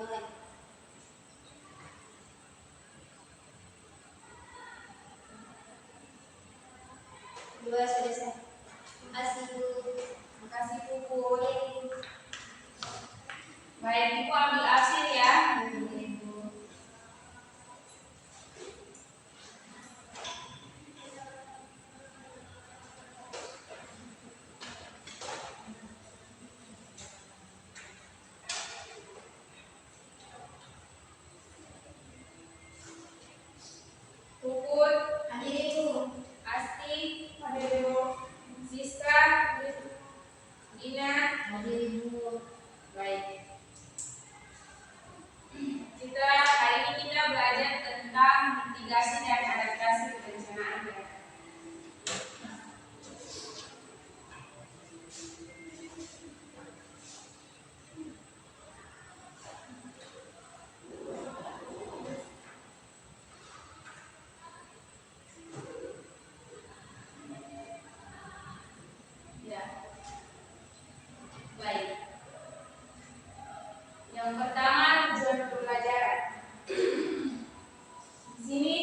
mulai. Dua selesai. Terima kasih Bu. Terima kasih Puput. Baik, Ibu ambil hasil ya. Puput, hadir Ibu. Asti, hadir Ibu. Siska, Dina, hadir Ibu. Baik. Hari ini kita belajar tentang mitigasi dan adaptasi kebencanaan. Ya. Baik. Yang pertama, tujuan pembelajaran. Di sini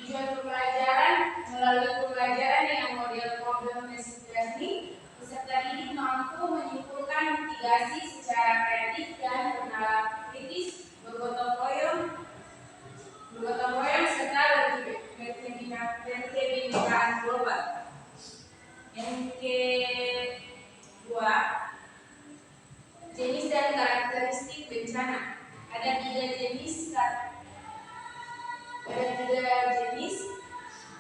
tujuan pembelajaran melalui pembelajaran yang model problem mesitasi, peserta didik mampu menyimpulkan mitigasi secara kreatif dan bernalar kritis, bergotong royong serta berkebinekaan global. Yang kedua, jenis dan karakteristik bencana. Ada tiga jenis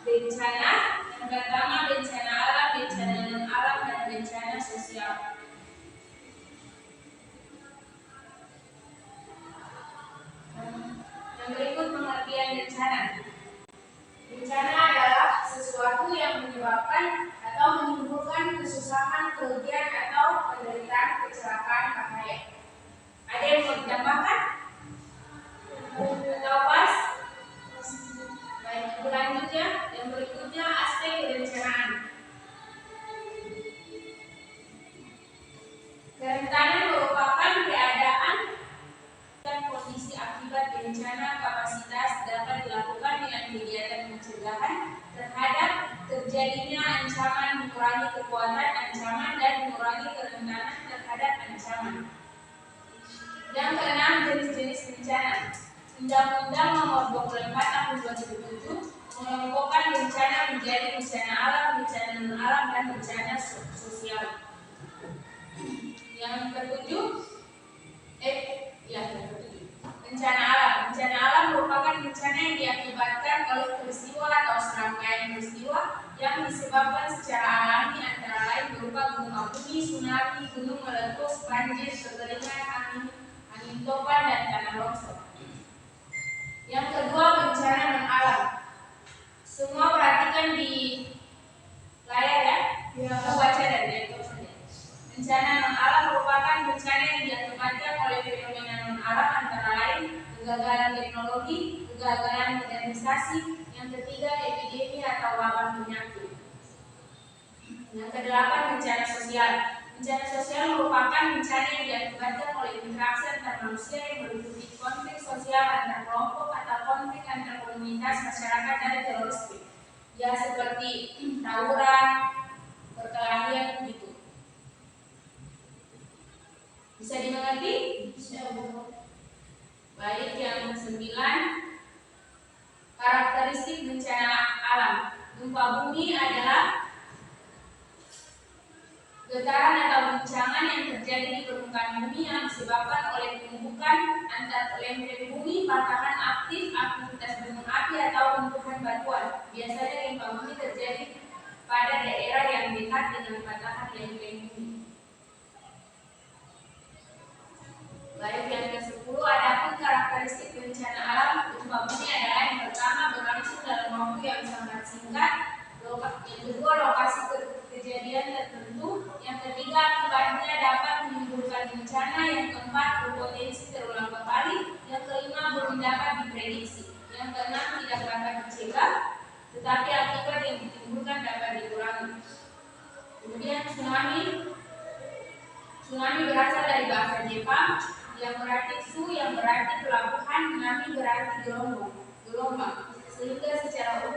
bencana. Yang pertama bencana alam, bencana non alam, dan bencana sosial. Yang berikut pengertian bencana. Bencana adalah sesuatu yang menyebabkan atau menimbulkan kesusahan, kerugian, atau penderitaan, kecelakaan, bahaya. Ada yang mau ditambahkan? Atau pas? Baik, selanjutnya, yang berikutnya aspek perencanaan. Kerentanan merupakan keadaan dan kondisi akibat bencana. Kapasitas dapat dilakukan dengan kegiatan pencegahan terhadap terjadinya ancaman, mengurangi kekuatan ancaman, dan mengurangi kerentanan terhadap ancaman. Yang keenam, jenis-jenis bencana. Undang-Undang Nomor 24 Tahun 2007 mengelompokkan bencana menjadi bencana alam, bencana non alam, dan bencana sosial. Yang ketujuh, bencana alam. Bencana alam merupakan bencana yang diakibatkan oleh peristiwa atau serangkaian peristiwa yang disebabkan secara alami, antara lain berupa gempa bumi, tsunami, gunung meletus, banjir, kekeringan, angin topan, dan tanah longsor. Yang kedua, bencana non alam. Semua perhatikan di layar ya. Kita baca dan diatur saja. Bencana non alam merupakan bencana yang diakibatkan oleh fenomena non alam, antara lain kegagalan teknologi, kegagalan modernisasi. Yang ketiga, epidemi atau wabah penyakit. Yang kedelapan, bencana sosial. Bencana sosial merupakan bencana yang diakibatkan oleh interaksi antar manusia yang meliputi konflik sosial antar kelompok atau konflik antar komunitas masyarakat dan terorisme. Ya, seperti tawuran, perkelahian gitu. Bisa dimengerti? Bisa, Bu. Baik, yang 9, karakteristik bencana alam. Gempa bumi adalah getaran atau guncangan yang terjadi di permukaan bumi yang disebabkan oleh penumbukan antar lempeng bumi, patahan aktif, aktivitas gunung api, atau runtuhan batuan. Biasanya gempa bumi terjadi pada daerah yang dekat dengan patahan lempeng bumi. Baik, yang ke-10, adapun karakteristik bencana alam gempa bumi adalah yang pertama, berlangsung dalam waktu yang sangat singkat. Yang kedua, lokasi kejadian tertentu. Yang ketiga, akibatnya dapat menimbulkan bencana. Yang keempat, berpotensi terulang kembali. Yang kelima, belum dapat diprediksi. Yang keenam, tidak dapat dicegah, tetapi akibat yang ditimbulkan dapat dikurangi. Kemudian tsunami berasal dari bahasa Jepang yang berarti su, yang berarti pelabuhan, nami berarti gelombang. Sehingga secara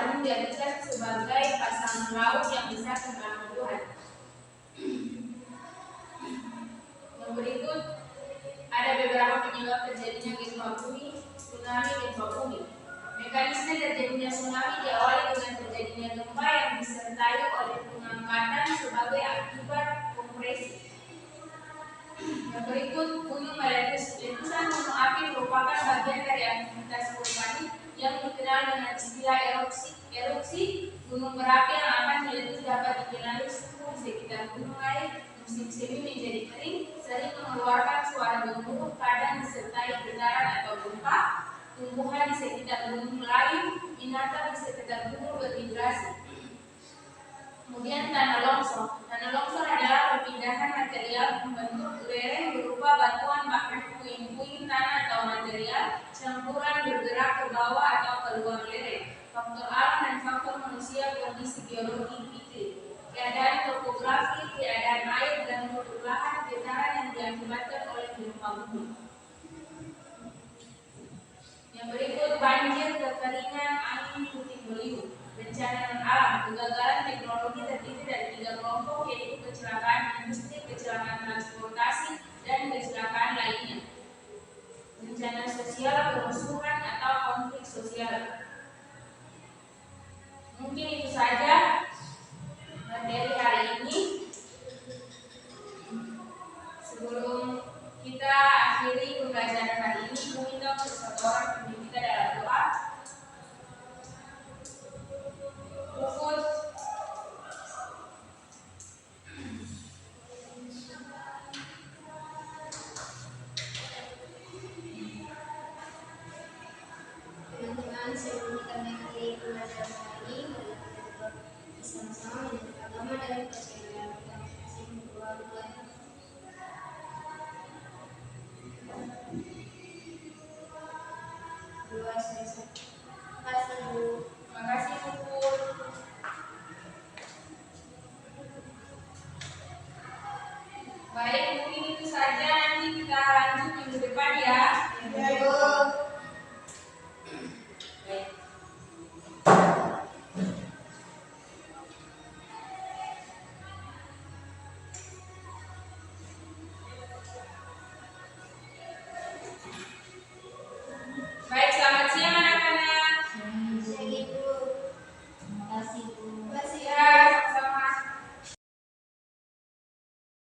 umum diartikan sebagai pasangan laut yang bisa tenggelam Tuhan. Yang berikut ada beberapa penyebab terjadinya gempa bumi, tsunami, gempa bumi. Mekanisme terjadinya tsunami diawali dengan terjadinya gempa yang disertai oleh pengangkatan sebagai akibat kompresi. Yang berikut gunung meletus. Letusan gunung api merupakan bagian dari aktivitas vulkanik yang dikenal dengan istilah erupsi. Gunung berapi yang akan meletus dapat dikenali suhu di sekitar gunung air. Musim semi menjadi kering, sering mengeluarkan suara gemuruh, kadang disertai getaran atau gempa. Tumbuhan di sekitar gunung melayu, binatang di sekitar gunung bermigrasi. Kemudian tanah longsor. Tanah longsor adalah perpindahan material membentuk lereng berupa batuan, bahkan puing-puing tanah atau material campuran bergerak ke bawah atau keluar lereng. Faktor alam dan faktor manusia, kondisi geologi iklim, keadaan topografi, keadaan air dan mutu lahan, getaran yang diakibatkan oleh gempa bumi. Yang berikut banjir, kekeringan, angin puting beliung. Bencana alam, kegagalan teknologi terdiri dari 3 kelompok, yaitu kecelakaan industri, kecelakaan transportasi, dan kecelakaan lainnya. Bencana sosial, permusuhan atau konflik sosial. Mungkin itu saja.